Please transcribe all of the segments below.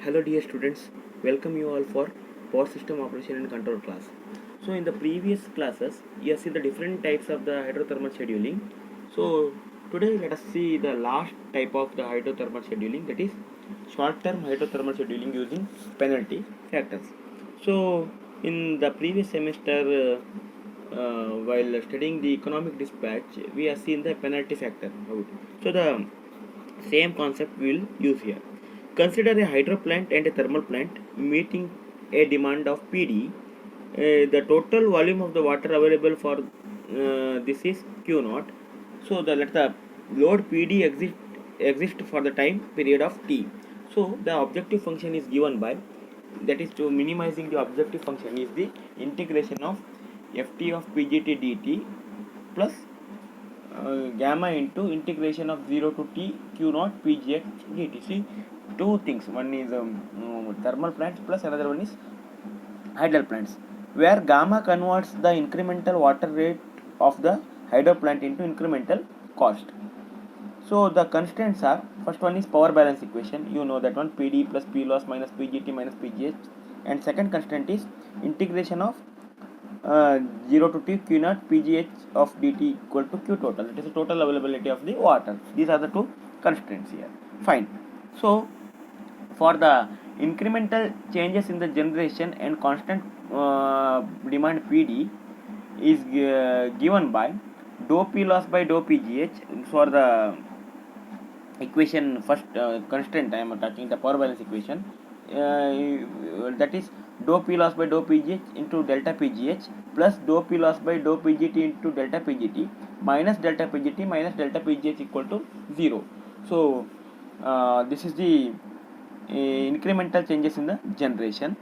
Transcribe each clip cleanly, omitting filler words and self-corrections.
Hello dear students, welcome you all for Power System Operation and Control class. So in the previous classes, you have seen the different types of the hydrothermal scheduling. So today let us see the last type of the hydrothermal scheduling, that is short-term hydrothermal scheduling using penalty factors. So in the previous semester, while studying the economic dispatch, we have seen the penalty factor out. So the same concept we will use here. Consider a hydro plant and a thermal plant meeting a demand of PD. The total volume of the water available for this is Q naught. So let the load PD exist for the time period of T. So the objective function is given by, that is to minimizing the objective function is the integration of Ft of Pgt dt plus gamma into integration of 0 to t q naught pgh dt. See, two things, one is thermal plants plus another one is hydel plants, where gamma converts the incremental water rate of the hydro plant into incremental cost. So the constants are, first one is power balance equation, you know that one, pd plus p loss minus pgt minus pgh, and second constant is integration of 0 to t q naught pgh of dt equal to q total, that is the total availability of the water. These are the two constraints here. Fine. So for the incremental changes in the generation and constant demand pd is given by dou p loss by dou pgh. For the equation, first constraint I am talking, the power balance equation, that is dou p loss by dou pgh into delta pgh plus dou p loss by dou pgt into delta pgt minus delta pgh equal to 0. So this is the incremental changes in the generation.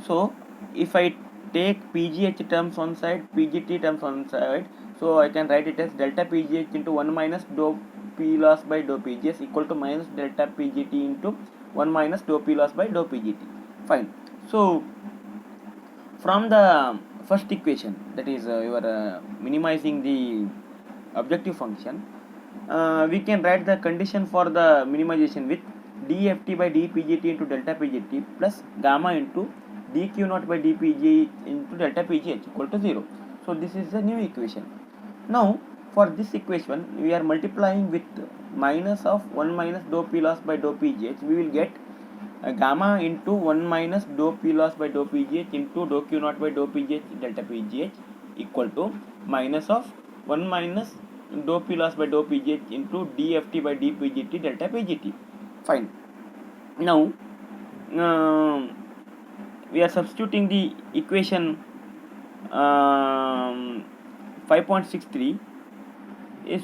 So if I take pgh terms on side, pgt terms on side, so I can write it as delta pgh into 1 minus dou p loss by dou pgh equal to minus delta pgt into 1 minus dou p loss by dou pgt. Fine. So from the first equation, that is you are minimizing the objective function, we can write the condition for the minimization with dft by dpgt into delta pgt plus gamma into dq naught by dpg into delta pgh equal to 0. So this is the new equation. Now for this equation we are multiplying with minus of 1 minus dou p loss by dou pgh, we will get gamma into 1 minus dou p loss by dou pgh into dou q naught by dou pgh delta pgh equal to minus of 1 minus dou p loss by dou pgh into dft by dpgt delta pgt. Fine. Now we are substituting the equation 5.63.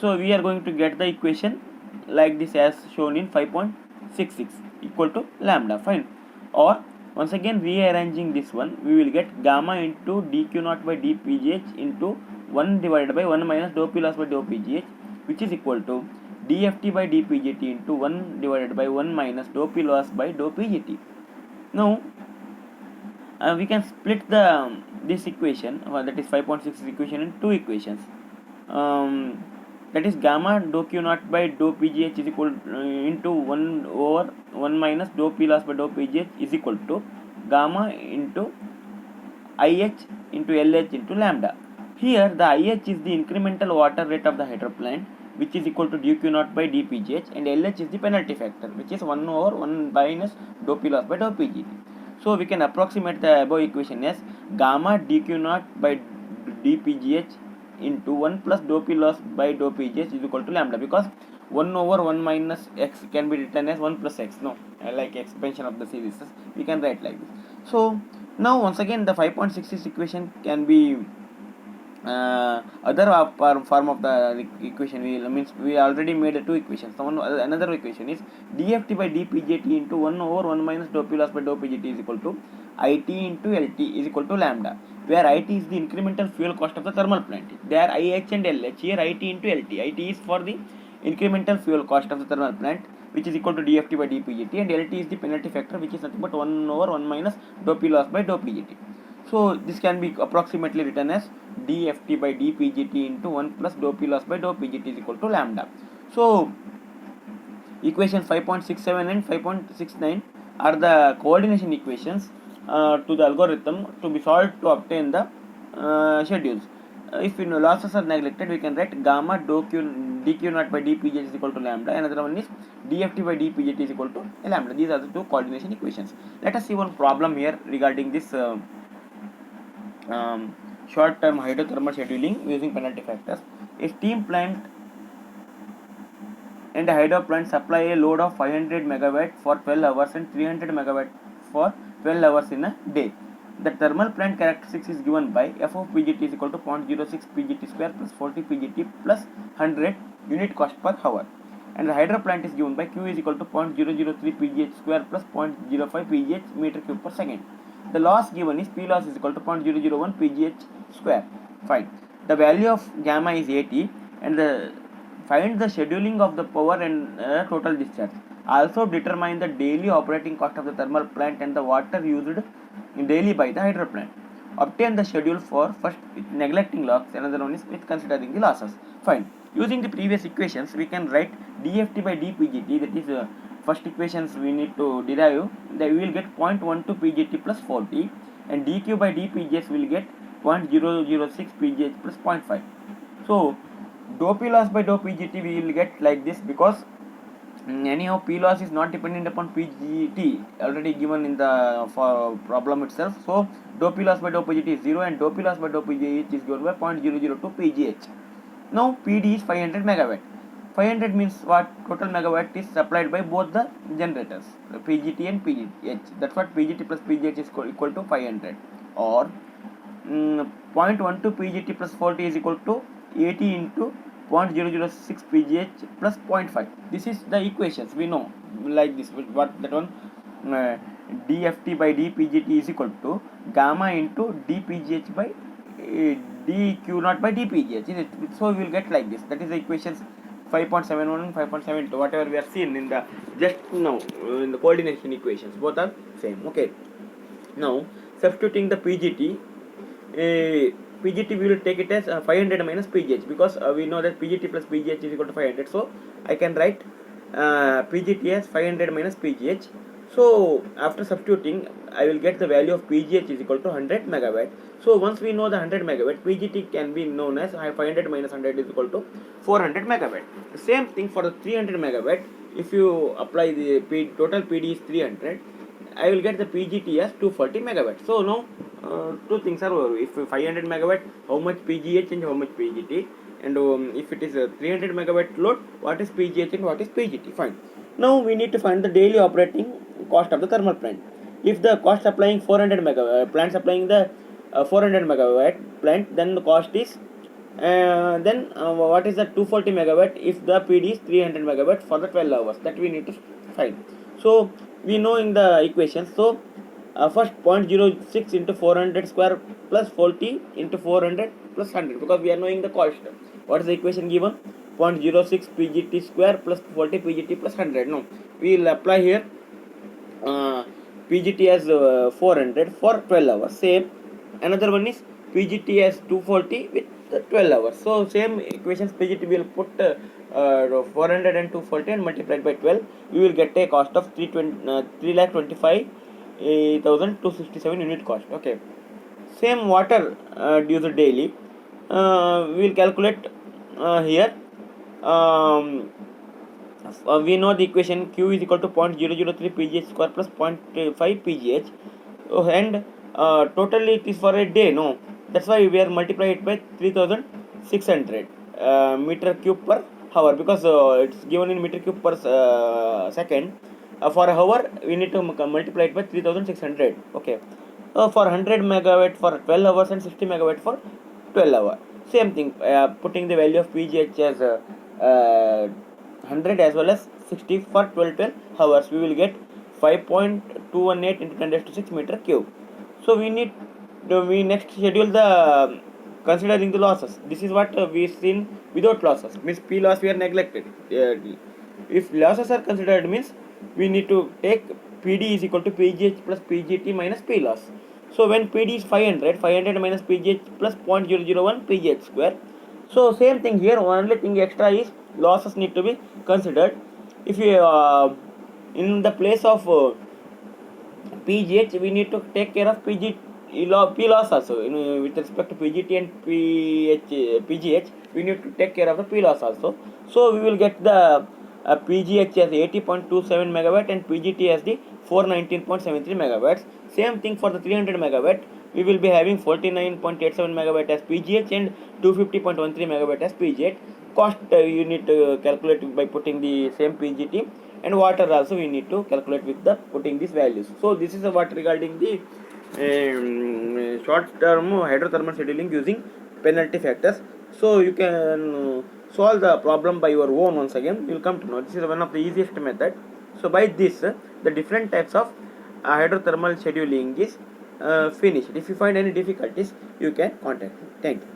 So we are going to get the equation like this as shown in 5.66 equal to lambda. Fine. Or once again rearranging this one, we will get gamma into dq naught by dpgh into 1 divided by 1 minus dou p loss by dou pgh, which is equal to dft by dpgt into 1 divided by 1 minus dou p loss by dou pgt. Now we can split this equation, that is 5.6 equation, in two equations. That is gamma dou q naught by dou pgh is equal into 1 over 1 minus dou p loss by dou pgh is equal to gamma into ih into lh into lambda. Here the ih is the incremental water rate of the hydro plant, which is equal to dq naught by dpgh, and lh is the penalty factor, which is 1 over 1 minus dou p loss by dou pgt. So we can approximate the above equation as gamma dq naught by dpgh into 1 plus dou p loss by dou pgh is equal to lambda, because 1 over 1 minus x can be written as 1 plus x. No, like expansion of the series, we can write like this. So now once again the 5.66 equation can be other form of the equation. We already made two equations. So another equation is dft by dpgt into 1 over 1 minus dou p loss by dou pgt is equal to it into lt is equal to lambda, where it is the incremental fuel cost of the thermal plant. There ih and lh, here it into lt. It is for the incremental fuel cost of the thermal plant, which is equal to dft by dpgt, and lt is the penalty factor, which is nothing but 1 over 1 minus dou p loss by dou pgt. So this can be approximately written as dft by dpgt into 1 plus dou p loss by dou pgt is equal to lambda. So equation 5.67 and 5.69 are the coordination equations to the algorithm to be solved to obtain the schedules. If losses are neglected, we can write gamma dq naught by dpj is equal to lambda. Another one is dft by dpj is equal to lambda. These are the two coordination equations. Let us see one problem here regarding this short-term hydrothermal scheduling using penalty factors. A steam plant and a hydro plant supply a load of 500 megawatt for 12 hours and 300 megawatt for 12 hours in a day. The thermal plant characteristics is given by f of Pgt is equal to 0.06 Pgt square plus 40 Pgt plus 100 unit cost per hour. And the hydro plant is given by Q is equal to 0.003 Pgh square plus 0.05 Pgh meter cube per second. The loss given is P loss is equal to 0.001 Pgh square. Fine. The value of gamma is 80 and find the scheduling of the power and total discharge. Also determine the daily operating cost of the thermal plant and the water used daily by the hydro plant. Obtain the schedule for first with neglecting loss, another one is with considering the losses. Fine. Using the previous equations, we can write dft by dpgt, that is first equations we need to derive, that we will get 0.12 pgt plus 40 and dq by dpgs will get 0.006 pgh plus 0.5. So dou p loss by dou pgt we will get like this, because anyhow P loss is not dependent upon Pgt already given in the problem itself. So dou P loss by dou Pgt is 0 and dou P loss by dou Pgh is given by 0.002 Pgh. Now PD is 500 megawatt. 500 means what? Total megawatt is supplied by both the generators, Pgt and Pgh. That's what Pgt plus Pgh is equal to 500, or 0.12 Pgt plus 40 is equal to 80 into 0.006 Pgh plus 0.5. This is the equations we know like this. What that one? dft by dpgt is equal to gamma into dpgh by dq naught by dpgh. So we will get like this. That is the equations 5.71 and 5.72. Whatever we are seeing in the just now in the coordination equations, both are same. Okay. Now substituting the Pgt. Pgt we will take it as 500 minus Pgh, because we know that Pgt plus Pgh is equal to 500. So I can write Pgt as 500 minus Pgh. So after substituting, I will get the value of Pgh is equal to 100 megawatt. So once we know the 100 megawatt, Pgt can be known as 500 minus 100 is equal to 400 megawatt. The same thing for the 300 megawatt. If you apply the total PD is 300, I will get the Pgt as 240 megawatt. So now two things are over. If 500 megawatt, how much Pgh and how much Pgt, and if it is a 300 megawatt load, what is Pgh and what is Pgt. Fine. Now we need to find the daily operating cost of the thermal plant. If the cost supplying 400 megawatt plant supplying the 400 megawatt plant, then the cost is what is the 240 megawatt if the PD is 300 megawatt for the 12 hours, that we need to find. So we know in the equation. So first 0.06 into 400 square plus 40 into 400 plus 100, because we are knowing the cost. What is the equation given? 0.06 Pgt square plus 40 Pgt plus 100. No, we will apply here Pgt as 400 for 12 hours. Same. Another one is Pgt as 240 with 12 hours. So same equations, Pgt we will put 400 and 240 and multiplied by 12. We will get a cost of 3,25,267 unit cost. Okay. Same water used daily. We will calculate here. We know the equation Q is equal to 0.003 Pgh square plus 0.5 Pgh, and totally it is for a day. No, that's why we are multiply it by 3,600 meter cube per hour, because it's given in meter cube per second. For an hour we need to multiply it by 3,600. Okay. For 100 megawatt for 12 hours and 60 megawatt for 12 hours. Same thing, putting the value of Pgh as 100 as well as 60 for 12 hours, we will get 5.218 into 10 raised to 6 meter cube. So we next schedule the considering the losses. This is what we seen without losses, means P loss we are neglected. If losses are considered, means we need to take PD is equal to Pgh plus Pgt minus P loss. So when PD is 500 minus Pgh plus 0.001 Pgh square. So same thing here, only thing extra is losses need to be considered. If you in the place of PGH, we need to take care of P loss also. With respect to PGT and PGH, we need to take care of the P loss also. So we will get the PGH as 80.27 megawatt and PGT as the 419.73 megawatts. Same thing for the 300 megawatt. We will be having 49.87 megawatt as PGH and 250.13 megawatt as PGH. Cost you need to calculate by putting the same PGT, and water also we need to calculate with the putting these values. So this is what regarding the short term hydrothermal scheduling using penalty factors. So you can solve the problem by your own. Once again you will come to know this is one of the easiest method. So by this the different types of hydrothermal scheduling is finished. If you find any difficulties, you can contact me. Thank you.